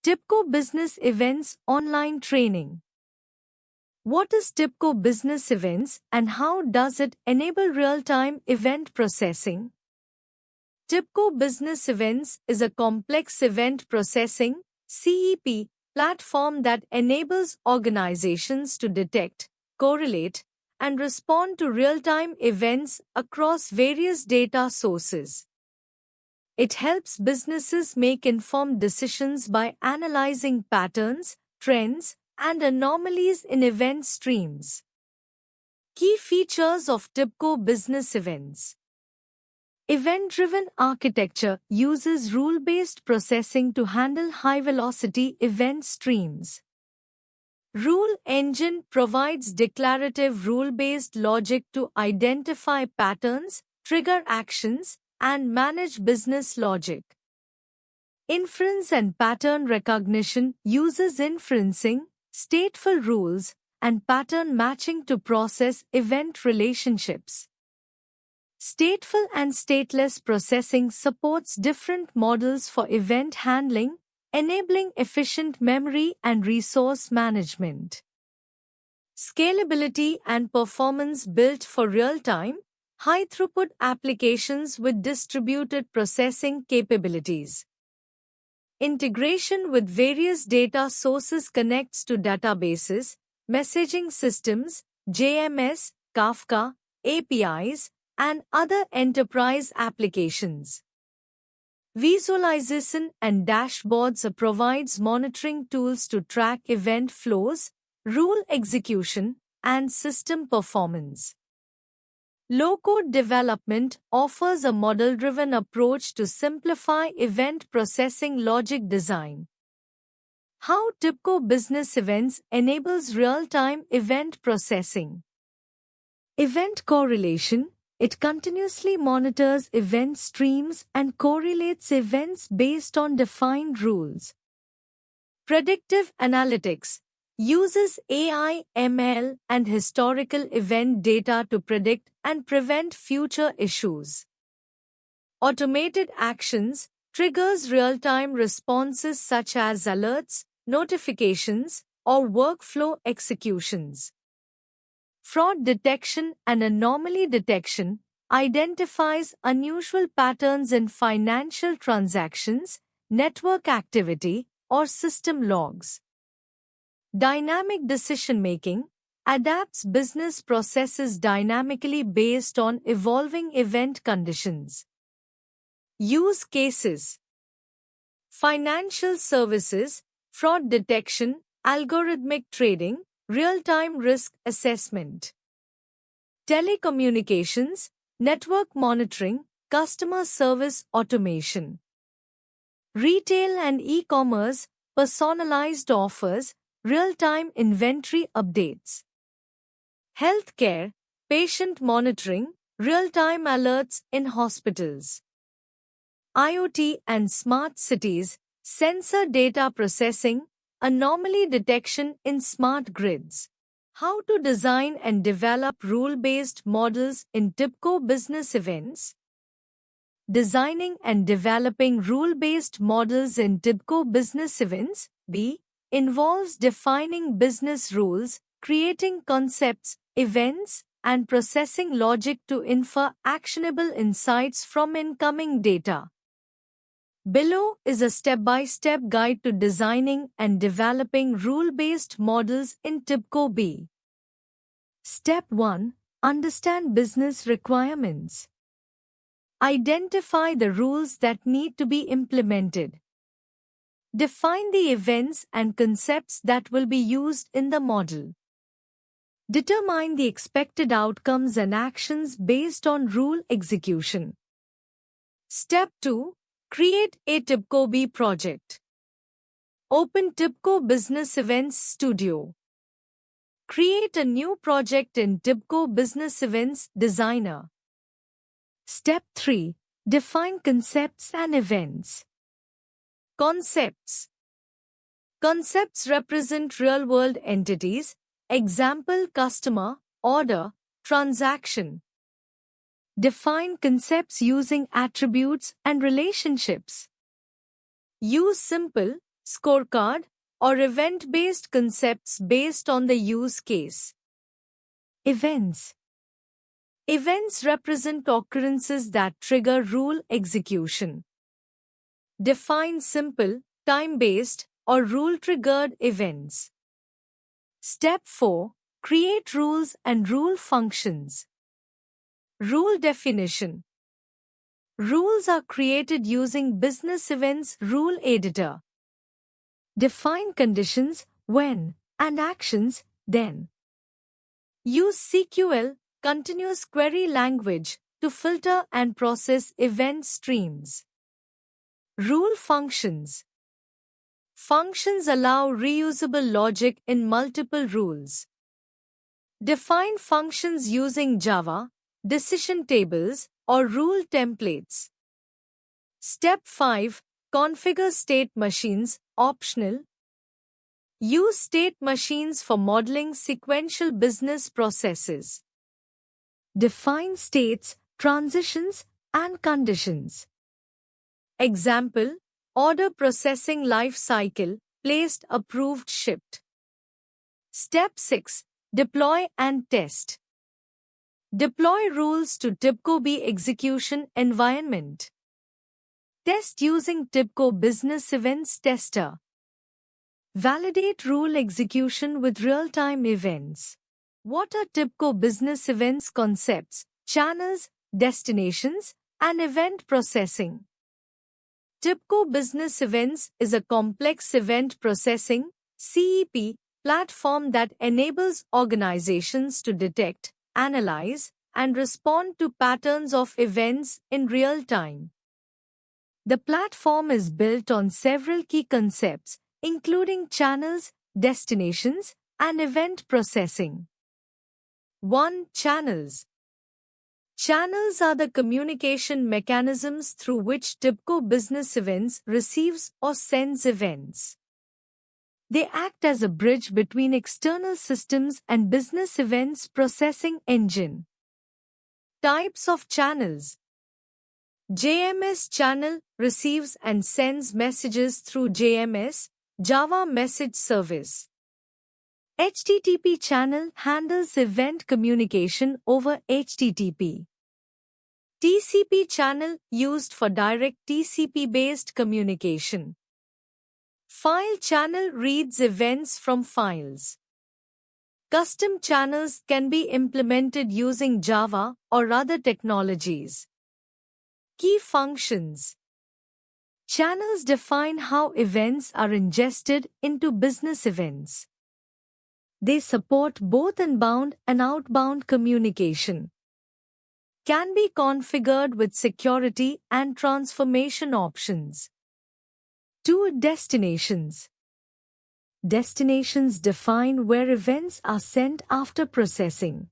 TIBCO Business Events Online Training. What is TIBCO Business Events and how does it enable real-time event processing? TIBCO Business Events is a complex event processing (CEP) platform that enables organizations to detect, correlate, and respond to real-time events across various data sources. It helps businesses make informed decisions by analyzing patterns, trends, and anomalies in event streams. Key features of TIBCO Business Events. Event-driven architecture uses rule-based processing to handle high-velocity event streams. Rule Engine provides declarative rule-based logic to identify patterns, trigger actions, and manage business logic. Inference and pattern recognition uses inferencing, stateful rules, and pattern matching to process event relationships. Stateful and stateless processing supports different models for event handling, enabling efficient memory and resource management. Scalability and performance built for real-time, high-throughput applications with distributed processing capabilities. Integration with various data sources connects to databases, messaging systems, JMS, Kafka, APIs, and other enterprise applications. Visualization and dashboards provides monitoring tools to track event flows, rule execution, and system performance. Low-code development offers a model-driven approach to simplify event processing logic design. How TIBCO Business Events enables real-time event processing. Event correlation. It continuously monitors event streams and correlates events based on defined rules. Predictive analytics uses AI, ML, and historical event data to predict and prevent future issues. Automated actions triggers real-time responses such as alerts, notifications, or workflow executions. Fraud detection and anomaly detection identifies unusual patterns in financial transactions, network activity, or system logs. Dynamic decision-making adapts business processes dynamically based on evolving event conditions. Use cases: financial services, fraud detection, algorithmic trading, real-time risk assessment. Telecommunications, network monitoring, customer service automation. Retail and e-commerce, personalized offers, real-time inventory updates. Healthcare, patient monitoring, real-time alerts in hospitals. IoT and smart cities, sensor data processing, anomaly detection in smart grids. How to design and develop rule-based models in TIBCO Business Events. Designing and developing rule-based models in TIBCO Business Events (B) involves defining business rules, creating concepts, events, and processing logic to infer actionable insights from incoming data. Below is a step-by-step guide to designing and developing rule-based models in TIBCO B. Step 1. Understand business requirements. Identify the rules that need to be implemented. Define the events and concepts that will be used in the model. Determine the expected outcomes and actions based on rule execution. Step 2. Create a TIBCO B project. Open TIBCO Business Events Studio. Create a new project in TIBCO Business Events Designer. Step 3. Define concepts and events. Concepts. Concepts represent real-world entities, example customer, order, transaction. Define concepts using attributes and relationships. Use simple, scorecard, or event-based concepts based on the use case. Events. Events represent occurrences that trigger rule execution. Define simple, time-based, or rule-triggered events. Step 4. Create rules and rule functions. Rule definition. Rules are created using Business Events Rule Editor. Define conditions, when, and actions, then. Use SQL, continuous query language, to filter and process event streams. Rule functions. Functions allow reusable logic in multiple rules. Define functions using Java, decision tables, or rule templates. Step 5. Configure state machines, optional. Use state machines for modeling sequential business processes. Define states, transitions, and conditions. Example, order processing life cycle, placed, approved, shipped. Step 6. Deploy and test. Deploy rules to TIBCO B execution environment. Test using TIBCO Business Events Tester. Validate rule execution with real-time events. What are TIBCO Business Events concepts, channels, destinations, and event processing? TIBCO Business Events is a complex event processing (CEP) platform that enables organizations to detect, analyze, and respond to patterns of events in real time. The platform is built on several key concepts, including channels, destinations, and event processing. 1. Channels. Channels are the communication mechanisms through which TIBCO Business Events receives or sends events. They act as a bridge between external systems and business events processing engine. Types of channels. JMS channel receives and sends messages through JMS, Java Message Service. HTTP channel handles event communication over HTTP. TCP channel used for direct TCP-based communication. File channel reads events from files. Custom channels can be implemented using Java or other technologies. Key functions. Channels define how events are ingested into business events. They support both inbound and outbound communication. Can be configured with security and transformation options. 2. Destinations. Destinations define where events are sent after processing.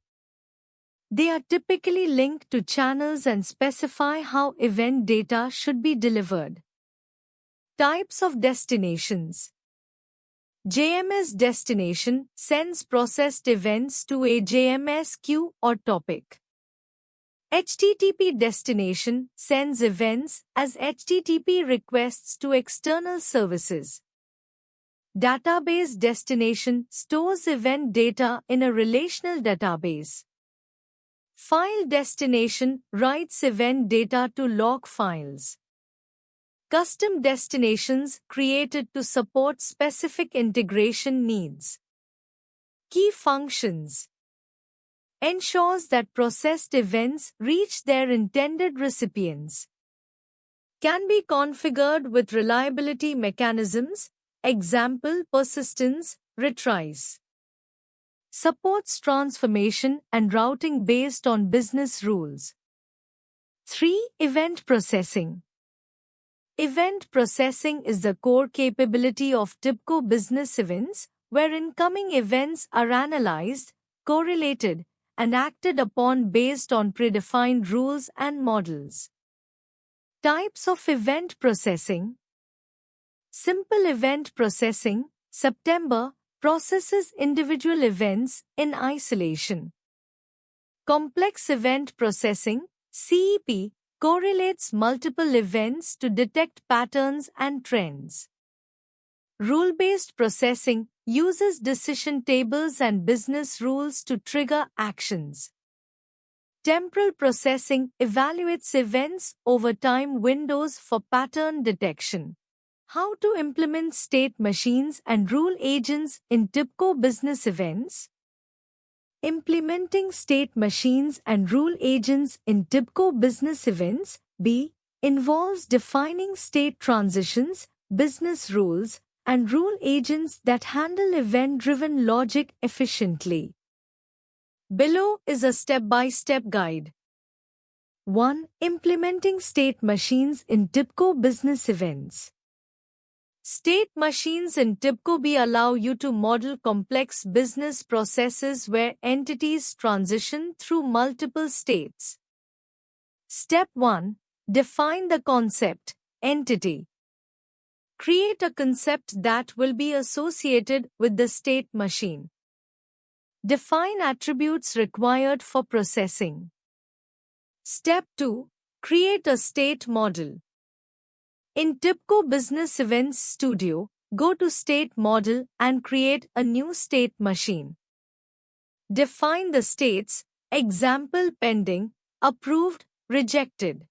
They are typically linked to channels and specify how event data should be delivered. Types of destinations. JMS destination sends processed events to a JMS queue or topic. HTTP destination sends events as HTTP requests to external services. Database destination stores event data in a relational database. File destination writes event data to log files. Custom destinations created to support specific integration needs. Key functions. Ensures that processed events reach their intended recipients. Can be configured with reliability mechanisms, example persistence, retries. Supports transformation and routing based on business rules. 3. Event processing. Event processing is the core capability of TIBCO Business Events, where incoming events are analyzed, correlated, and acted upon based on predefined rules and models. Types of event processing. Simple event processing, September, processes individual events in isolation. Complex event processing, CEP, correlates multiple events to detect patterns and trends. Rule-based processing uses decision tables and business rules to trigger actions. Temporal processing evaluates events over time windows for pattern detection. How to implement state machines and rule agents in TIBCO business events? Implementing state machines and rule agents in TIBCO business events B involves defining state transitions, business rules, and rule agents that handle event-driven logic efficiently. Below is a step-by-step guide. 1. Implementing state machines in TIBCO business events. State machines in TIBCO B allow you to model complex business processes where entities transition through multiple states. Step 1. Define the concept, entity. Create a concept that will be associated with the state machine. Define attributes required for processing. Step 2. Create a state model. In TIBCO Business Events Studio, go to State Model and create a new state machine. Define the states, example pending, approved, rejected.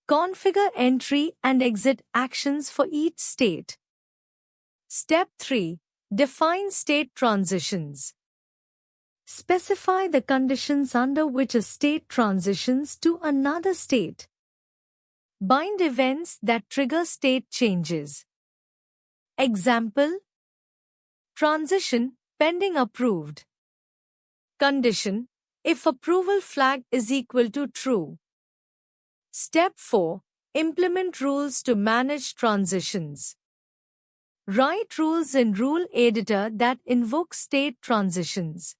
Configure entry and exit actions for each state. Step 3. Define state transitions. Specify the conditions under which a state transitions to another state. Bind events that trigger state changes. Example: transition, pending approved. Condition: if approval flag is equal to true. Step 4. Implement rules to manage transitions. Write rules in Rule Editor that invoke state transitions.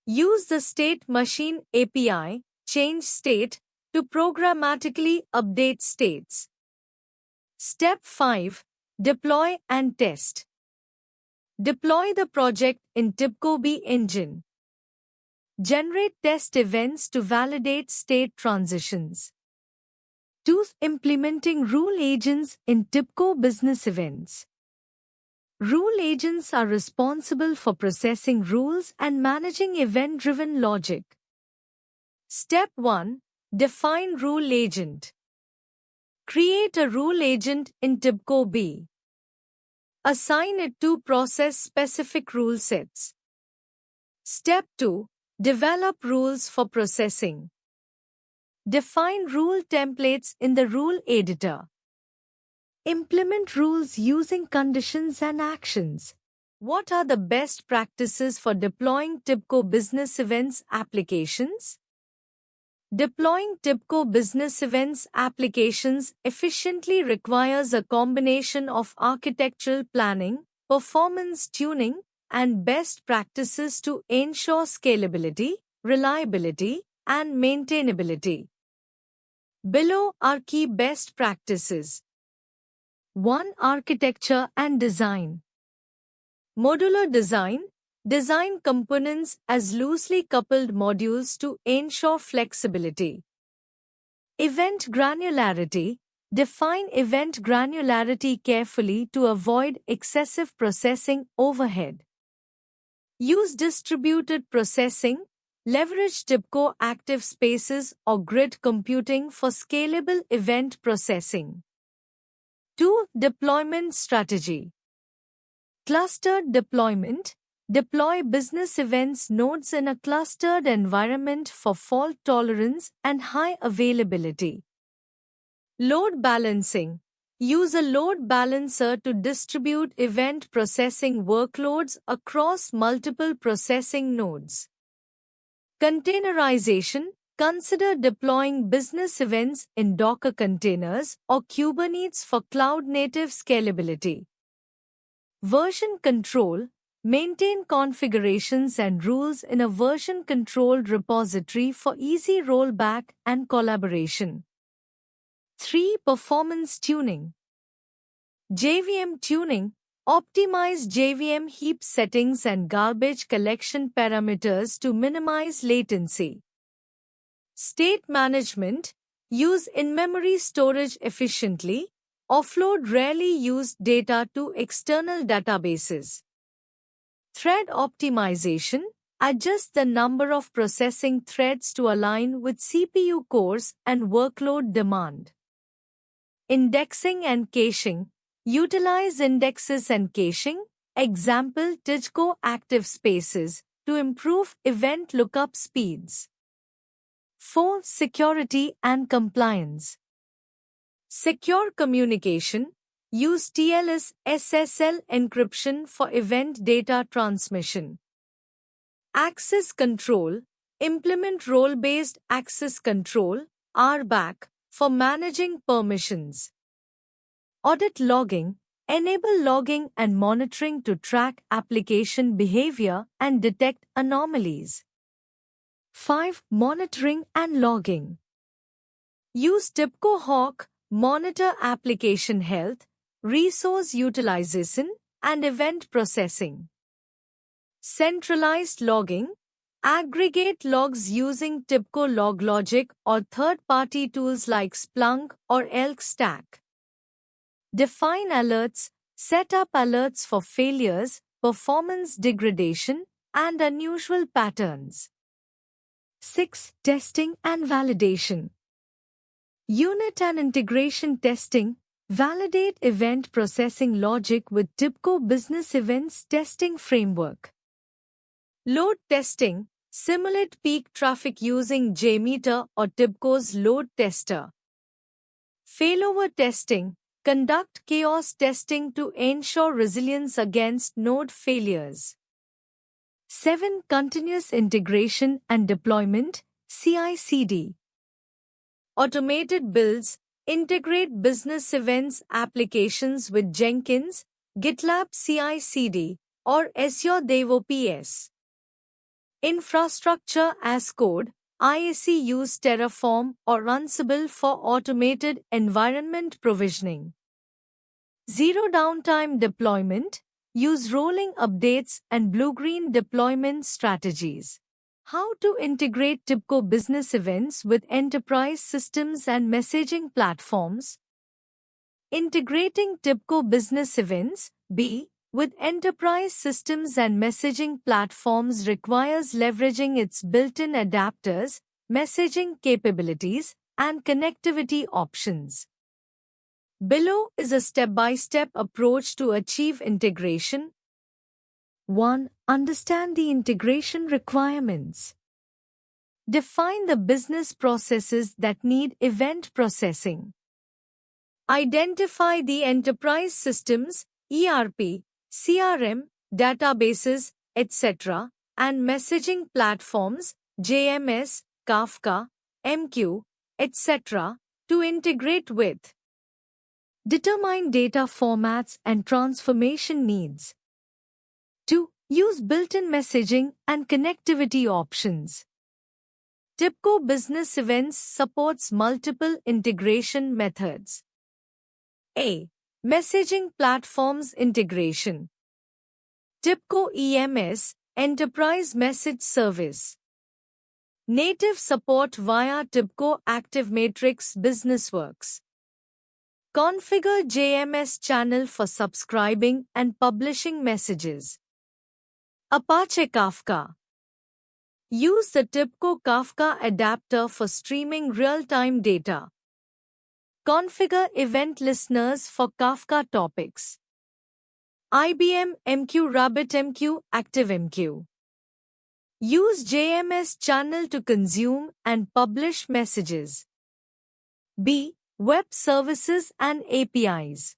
Use the State Machine API, change state, to programmatically update states. Step 5. Deploy and test. Deploy the project in TIBCO B engine. Generate test events to validate state transitions. 2. Implementing rule agents in TIBCO business events. Rule agents are responsible for processing rules and managing event-driven logic. Step 1. Define rule agent. Create a rule agent in TIBCO B. Assign it to process specific rule sets. Step 2. Develop rules for processing. Define rule templates in the rule editor. Implement rules using conditions and actions. What are the best practices for deploying TIBCO business events applications? Deploying TIBCO business events applications efficiently requires a combination of architectural planning, performance tuning, and best practices to ensure scalability, reliability, and maintainability. Below are key best practices. 1. Architecture and design. Modular design. Design components as loosely coupled modules to ensure flexibility. Event granularity. Define event granularity carefully to avoid excessive processing overhead. Use distributed processing. Leverage TIBCO active spaces or grid computing for scalable event processing. 2. Deployment strategy. Clustered deployment. Deploy business events nodes in a clustered environment for fault tolerance and high availability. Load balancing. Use a load balancer to distribute event processing workloads across multiple processing nodes. Containerization. Consider deploying business events in Docker containers or Kubernetes for cloud-native scalability. Version control. Maintain configurations and rules in a version-controlled repository for easy rollback and collaboration. 3. Performance tuning. JVM tuning. Optimize JVM heap settings and garbage collection parameters to minimize latency. State management. Use in-memory storage efficiently. Offload rarely used data to external databases. Thread optimization adjusts the number of processing threads to align with CPU cores and workload demand. Indexing and caching utilize indexes and caching, example TIDCO active spaces, to improve event lookup speeds. 4. Security and compliance. Secure communication use TLS SSL encryption for event data transmission. Access control implement role-based access control RBAC for managing permissions. Audit logging enable logging and monitoring to track application behavior and detect anomalies. 5. Monitoring and logging. Use TIBCO Hawk monitor application health, resource utilization, and event processing. Centralized logging aggregate logs using TIBCO LogLogic or third-party tools like Splunk or Elk Stack. Define alerts set up alerts for failures, performance degradation, and unusual patterns. 6. Testing and validation. Unit and integration testing validate event processing logic with TIBCO Business Events Testing Framework. Load testing simulate peak traffic using JMeter or TIBCO's load tester. Failover testing conduct chaos testing to ensure resilience against node failures. 7. Continuous integration and deployment CI/CD. Automated builds integrate business events applications with Jenkins, GitLab CI/CD, or Azure DevOps. Infrastructure as code IAC use Terraform or Ansible for automated environment provisioning. Zero downtime deployment use rolling updates and blue-green deployment strategies. How to integrate TIBCO business events with enterprise systems and messaging platforms. Integrating TIBCO business events (B) with enterprise systems and messaging platforms requires leveraging its built-in adapters, messaging capabilities, and connectivity options. Below is a step-by-step approach to achieve integration. 1. Understand the integration requirements. Define the business processes that need event processing. Identify the enterprise systems, ERP, CRM, databases, etc., and messaging platforms, JMS, Kafka, MQ, etc., to integrate with. Determine data formats and transformation needs. 2. Use built-in messaging and connectivity options. TIBCO Business Events supports multiple integration methods. A. Messaging platforms integration. TIBCO EMS, Enterprise Message Service. Native support via TIBCO ActiveMatrix BusinessWorks. Configure JMS channel for subscribing and publishing messages. Apache Kafka. Use the TIBCO Kafka adapter for streaming real-time data. Configure event listeners for Kafka topics. IBM MQ RabbitMQ ActiveMQ. Use JMS channel to consume and publish messages. B. Web services and APIs.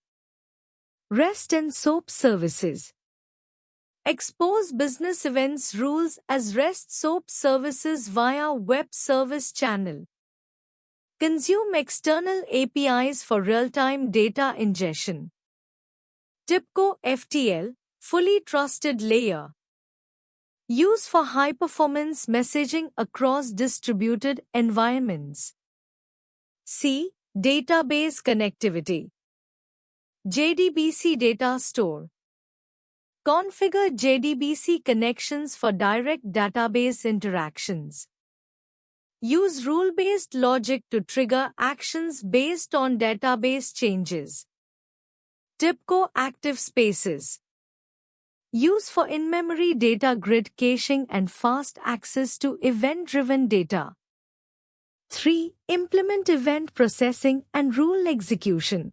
REST and SOAP services. Expose business events rules as REST SOAP services via web service channel. Consume external APIs for real-time data ingestion. TIBCO FTL, fully trusted layer. Use for high-performance messaging across distributed environments. C. Database connectivity. JDBC data store. Configure JDBC connections for direct database interactions. Use rule-based logic to trigger actions based on database changes. TIBCO Active Spaces. Use for in-memory data grid caching and fast access to event-driven data. 3. Implement event processing and rule execution.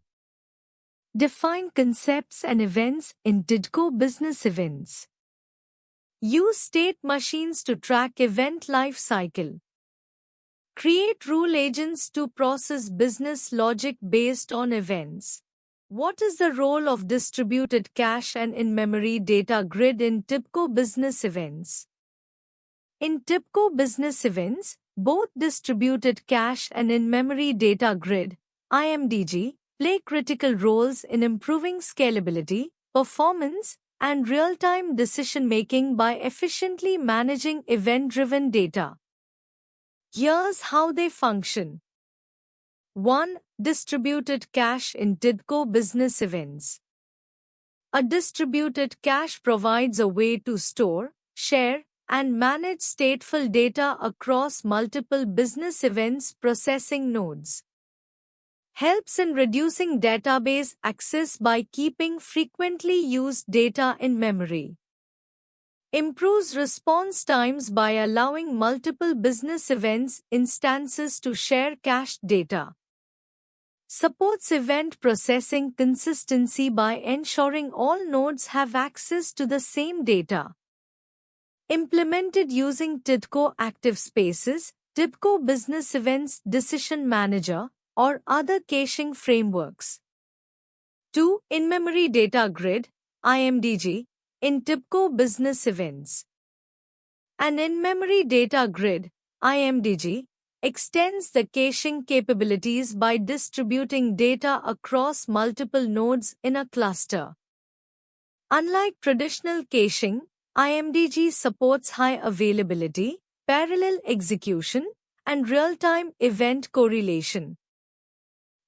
Define concepts and events in TIBCO Business Events. Use state machines to track event life cycle. Create rule agents to process business logic based on events. What is the role of distributed cache and in-memory data grid in TIBCO Business Events? In TIBCO Business Events, both distributed cache and in-memory data grid (IMDG) play critical roles in improving scalability, performance, and real-time decision-making by efficiently managing event-driven data. Here's how they function. 1. Distributed cache in TIBCO Business Events. A distributed cache provides a way to store, share, and manage stateful data across multiple business events processing nodes. Helps in reducing database access by keeping frequently used data in memory. Improves response times by allowing multiple business events instances to share cached data. Supports event processing consistency by ensuring all nodes have access to the same data. Implemented using TIBCO Active Spaces, TIBCO Business Events Decision Manager, or other caching frameworks. 2. In-memory data grid, IMDG, in TIBCO Business Events. An in-memory data grid, IMDG, extends the caching capabilities by distributing data across multiple nodes in a cluster. Unlike traditional caching, IMDG supports high availability, parallel execution, and real-time event correlation.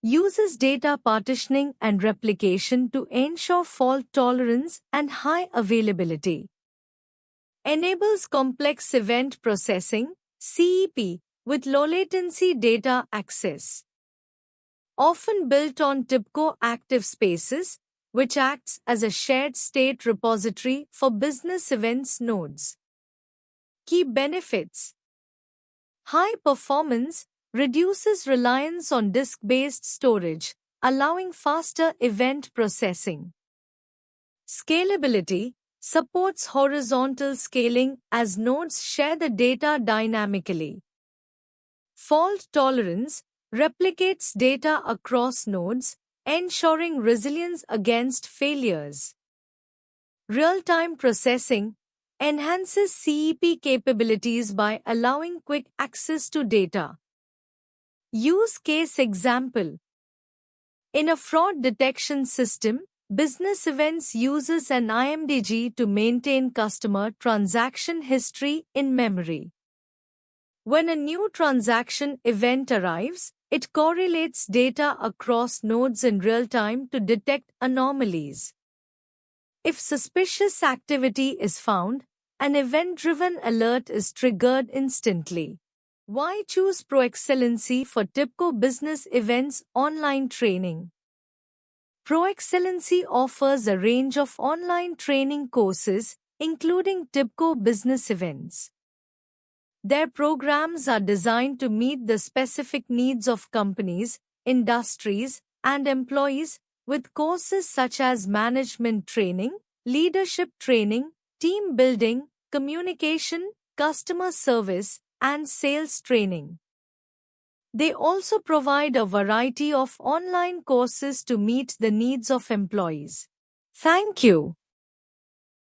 Uses data partitioning and replication to ensure fault tolerance and high availability. Enables complex event processing, CEP, with low-latency data access. Often built on TIBCO Active Spaces, which acts as a shared state repository for business events nodes. Key benefits. High performance reduces reliance on disk-based storage, allowing faster event processing. Scalability supports horizontal scaling as nodes share the data dynamically. Fault tolerance replicates data across nodes, ensuring resilience against failures. Real-time processing enhances CEP capabilities by allowing quick access to data. Use case example. In a fraud detection system, Business Events uses an IMDG to maintain customer transaction history in memory. When a new transaction event arrives, it correlates data across nodes in real time to detect anomalies. If suspicious activity is found, an event-driven alert is triggered instantly. Why choose ProExcellency for TIBCO Business Events online training? ProExcellency offers a range of online training courses, including TIBCO Business Events. Their programs are designed to meet the specific needs of companies, industries, and employees, with courses such as management training, leadership training, team building, communication, customer service, and sales training. They also provide a variety of online courses to meet the needs of employees. Thank you.